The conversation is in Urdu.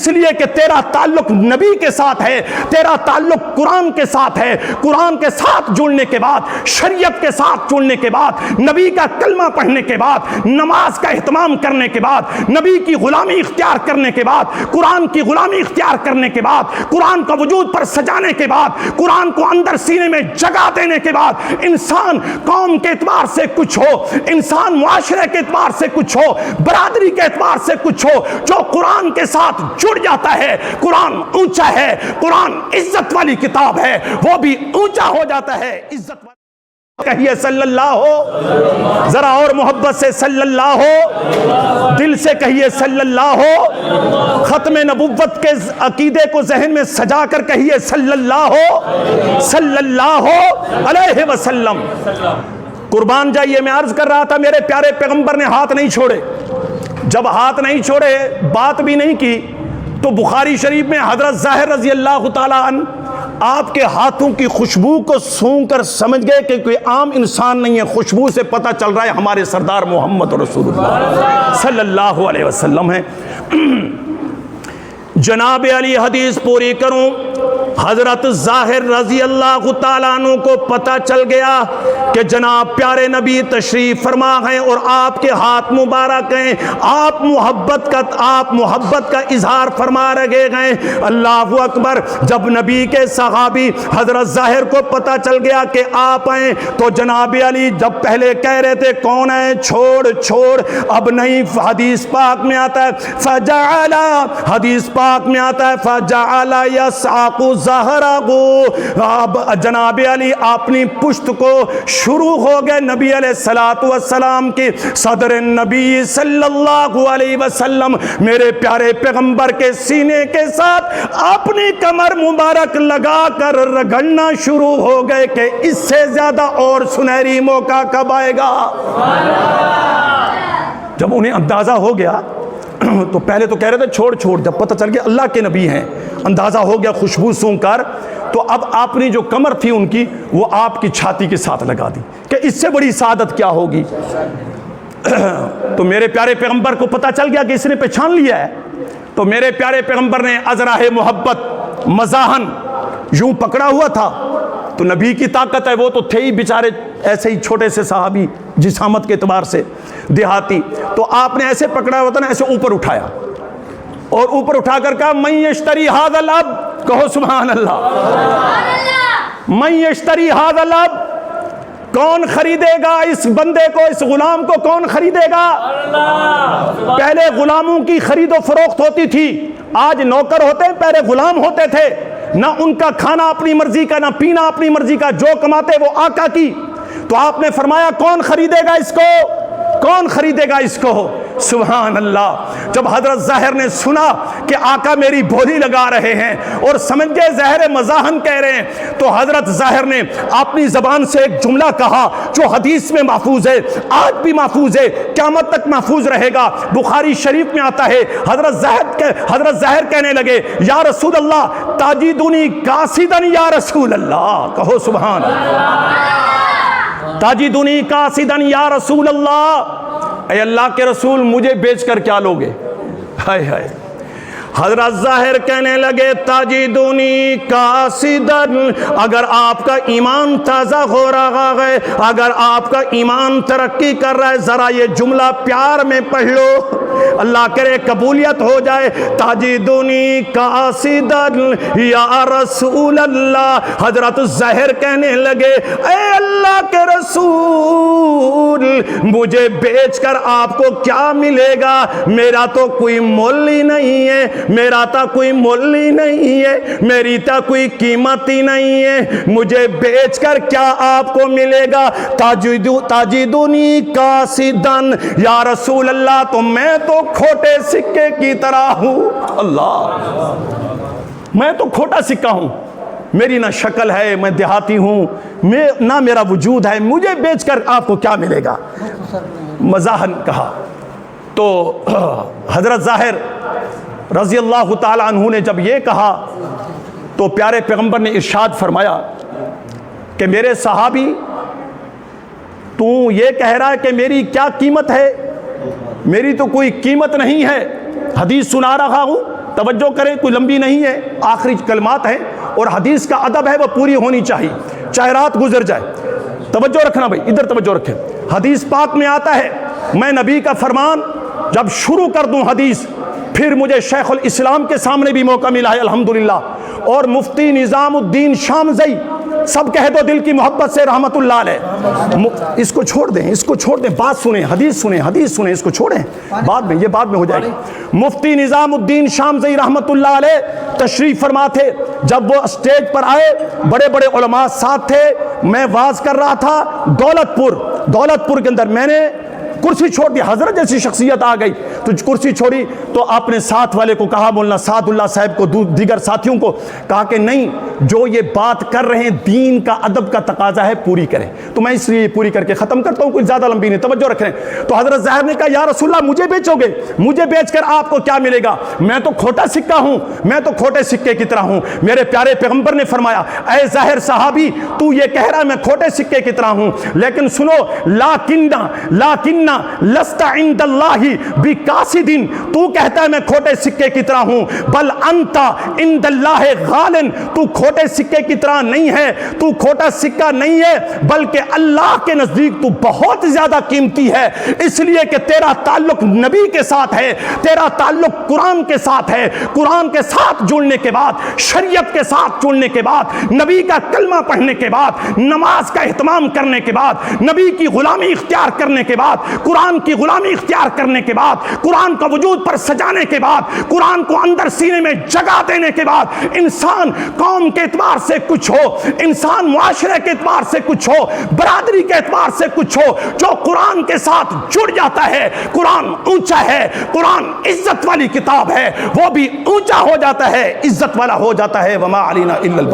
اس لیے کہ تیرا تعلق نبی کے ساتھ ہے، تیرا تعلق قرآن کے ساتھ ہے۔ قرآن کے ساتھ جڑنے کے بعد، شریعت کے ساتھ جڑنے کے بعد، نبی کا کلمہ پڑھنے کے بعد، نماز کا اہتمام کرنے کے بعد، نبی کی غلامی اختیار کرنے کے بعد، قرآن کی غلامی اختیار کرنے کے بعد، قرآن کا وجود پر سجانے کے بعد، قرآن کو اندر سینے میں جگہ دینے کے بعد، انسان قوم کے اعتبار سے کچھ ہو، انسان معاشرے کے اعتبار سے کچھ ہو، برادری کے اعتبار سے کچھ ہو، جو قرآن کے ساتھ جڑ جاتا ہے، قرآن اونچا ہے، قرآن عزت والی کتاب ہے، وہ بھی اونچا ہو جاتا ہے، عزت والی۔ کہیے صلی اللہ ہو، ذرا اور محبت سے صلی اللہ ہو، دل سے کہیے صلی اللہ ہو، ختم نبوت کے عقیدے کو ذہن میں سجا کر کہیے صلی اللہ ہو، صلی اللہ علیہ وسلم۔ قربان جائیے، میں عرض کر رہا تھا میرے پیارے پیغمبر نے ہاتھ نہیں چھوڑے، جب ہاتھ نہیں چھوڑے، بات بھی نہیں کی، تو بخاری شریف میں حضرت ظاہر رضی اللہ تعالیٰ عنہ آپ کے ہاتھوں کی خوشبو کو سونگھ کر سمجھ گئے کہ کوئی عام انسان نہیں ہے، خوشبو سے پتہ چل رہا ہے ہمارے سردار محمد رسول اللہ صلی اللہ علیہ وسلم ہیں۔ جناب علی حدیث پوری کروں، حضرت ظاہر رضی اللہ تعالیٰ عنہ کو پتہ چل گیا کہ جناب پیارے نبی تشریف فرما ہیں اور آپ کے ہاتھ مبارک ہیں، آپ محبت کا اظہار فرما رہے گئے۔ اللہ اکبر۔ جب نبی کے صحابی حضرت ظاہر کو پتہ چل گیا کہ آپ ہیں، تو جناب علی جب پہلے کہہ رہے تھے کون ہے، چھوڑ، اب نہیں، حدیث پاک میں آتا ہے فجعل، حدیث پاک میں آتا ہے فجعل یسعق ظہرہ، اب جناب علی اپنی پشت کو شروع ہو گئے نبی علیہ السلام کی، صدر نبی صلی اللہ علیہ وسلم میرے پیارے پیغمبر کے سینے کے ساتھ اپنی کمر مبارک لگا کر رگڑنا شروع ہو گئے کہ اس سے زیادہ اور سنہری موقع کب آئے گا۔ جب انہیں اندازہ ہو گیا تو پہلے تو کہہ رہے تھے چھوڑ، جب پتہ چل گیا اللہ کے نبی ہیں، اندازہ ہو گیا خوشبو سونگ کر، تو اب آپ نے جو کمر تھی ان کی وہ آپ کی چھاتی کے ساتھ لگا دی کہ اس سے بڑی سعادت کیا ہوگی۔ تو میرے پیارے پیغمبر کو پتہ چل گیا کہ اس نے پہچان لیا ہے، تو میرے پیارے پیغمبر نے ازراہ محبت مزاحن یوں پکڑا ہوا تھا، تو نبی کی طاقت ہے، وہ تو تھے ہی بیچارے ایسے ہی چھوٹے سے صحابی جسامت کے اعتبار سے دیہاتی، تو آپ نے ایسے پکڑا ہوا تھا نا، ایسے اوپر اٹھایا اور اوپر اٹھا کر کہا من یشتری ھذا العبد، کہو سبحان اللہ، من یشتری ھذا العبد، کون خریدے گا اس بندے کو، اس غلام کو کون خریدے گا؟ پہلے غلاموں کی خرید و فروخت ہوتی تھی، آج نوکر ہوتے ہیں، پہلے غلام ہوتے تھے، نہ ان کا کھانا اپنی مرضی کا، نہ پینا اپنی مرضی کا، جو کماتے وہ آقا کی۔ تو آپ نے فرمایا کون خریدے گا اس کو، کون خریدے گا اس کو؟ سبحان اللہ۔ جب حضرت ظاہر نے سنا کہ آقا میری بولی لگا رہے ہیں اور سمجھ گئے ظاہر مزاحن کہہ رہے ہیں، تو حضرت ظاہر نے اپنی زبان سے ایک جملہ کہا جو حدیث میں محفوظ ہے، آج بھی محفوظ ہے، قیامت تک محفوظ رہے گا۔ بخاری شریف میں آتا ہے حضرت ظاہر کہنے لگے یا رسول اللہ تاجدنی قاصدن یا رسول اللہ، کہو سبحان اللہ، تاجدنی قاصدن یا رسول اللہ، اے اللہ کے رسول مجھے بیچ کر کیا لوگے؟ ہائے ہائے۔ حضرت ظاہر کہنے لگے تاجدنی قاصدن، اگر آپ کا ایمان تازہ ہو رہا ہے، اگر آپ کا ایمان ترقی کر رہا ہے، ذرا یہ جملہ پیار میں پڑھ لو، اللہ کرے قبولیت ہو جائے۔ تاجدنی قاصدن یا رسول اللہ، حضرت ظاہر کہنے لگے اے اللہ کے رسول مجھے بیچ کر آپ کو کیا ملے گا، میرا تو کوئی مول ہی نہیں ہے، میرا تا کوئی مول ہی نہیں ہے، میری تا کوئی قیمت ہی نہیں ہے، مجھے بیچ کر کیا آپ کو ملے گا؟ تاجدنی قاصدن یا رسول اللہ، تو میں تو کھوٹے سکے کی طرح ہوں، اللہ، میں تو کھوٹا سکہ ہوں، میری نہ شکل ہے، میں دیہاتی ہوں، نہ میرا وجود ہے، مجھے بیچ کر آپ کو کیا ملے گا؟ مزاحن کہا۔ تو حضرت ظاہر رضی اللہ تعالی عنہ نے جب یہ کہا تو پیارے پیغمبر نے ارشاد فرمایا کہ میرے صحابی تو یہ کہہ رہا ہے کہ میری کیا قیمت ہے، میری تو کوئی قیمت نہیں ہے، حدیث سنا رہا ہوں، توجہ کریں, کوئی لمبی نہیں ہے, آخری کلمات ہیں, اور حدیث کا ادب ہے وہ پوری ہونی چاہیے, چاہے رات گزر جائے. توجہ رکھنا بھائی, ادھر توجہ رکھیں. حدیث پاک میں آتا ہے, میں نبی کا فرمان جب شروع کر دوں حدیث, پھر مجھے شیخ الاسلام کے سامنے بھی موقع ملا ہے الحمدللہ, اور مفتی نظام الدین شامزئی, سب کہہ دو دل کی محبت سے رحمت اللہ علیہ. اس کو چھوڑ دیں, اس کو چھوڑ دیں, بات سنیں, حدیث سنیں, حدیث سنیں, اس کو چھوڑیں, بعد میں, یہ بعد میں ہو جائے گی. مفتی نظام الدین شامزئی رحمت اللہ علیہ تشریف فرما تھے. جب وہ اسٹیج پر آئے, بڑے بڑے علماء ساتھ تھے, میں واز کر رہا تھا دولت پور کے اندر, میں نے کرسی چھوڑ دی, حضرت جیسی شخصیت آ گئی تو کرسی چھوڑی, تو آپ نے ساتھ والے کو کہا, مولانا سعد اللہ صاحب کو, دیگر ساتھیوں کو کہا کہ نہیں, جو یہ بات کر رہے ہیں دین کا ادب کا تقاضا ہے, پوری کریں. تو میں اس لیے پوری کر کے ختم کرتا ہوں, کوئی زیادہ لمبی نہیں, توجہ رکھیں. تو حضرت ظاہر نے کہا, یا رسول اللہ مجھے بیچو گے, مجھے بیچ کر آپ کو کیا ملے گا, میں تو کھوٹا سکہ ہوں, میں تو کھوٹے سکے کی طرح ہوں. میرے پیارے پیغمبر نے فرمایا, اے ظاہر صحابی, تو یہ کہہ رہا میں کھوٹے سکے کی طرح ہوں, لیکن سنو, لاکنہ لست عند اللہ بکاسدن, تو کہتا ہے میں کھوٹے سکے کی طرح ہوں, بل انت عند اللہ غالن, تو کھوٹے سکے کی طرح نہیں ہے, تو کھوٹا سکہ نہیں ہے, بلکہ اللہ کے نزدیک تو بہت زیادہ قیمتی ہے, اس لیے کہ تیرا تعلق نبی کے ساتھ ہے, تیرا تعلق قرآن کے ساتھ ہے. قرآن کے ساتھ جڑنے کے بعد, شریعت کے ساتھ جڑنے کے بعد, نبی کا کلمہ پڑھنے کے بعد, نماز کا اہتمام کرنے کے بعد, نبی کی غلامی اختیار کرنے کے بعد, قرآن کی غلامی اختیار کرنے کے بعد, قرآن کا وجود پر سجانے کے بعد, قرآن کو اندر سینے میں جگہ دینے کے بعد, انسان قوم کے اعتبار سے کچھ ہو, انسان معاشرے کے اعتبار سے کچھ ہو, برادری کے اعتبار سے کچھ ہو, جو قرآن کے ساتھ جڑ جاتا ہے, قرآن اونچا ہے, قرآن عزت والی کتاب ہے, وہ بھی اونچا ہو جاتا ہے, عزت والا ہو جاتا ہے. وما علینا الا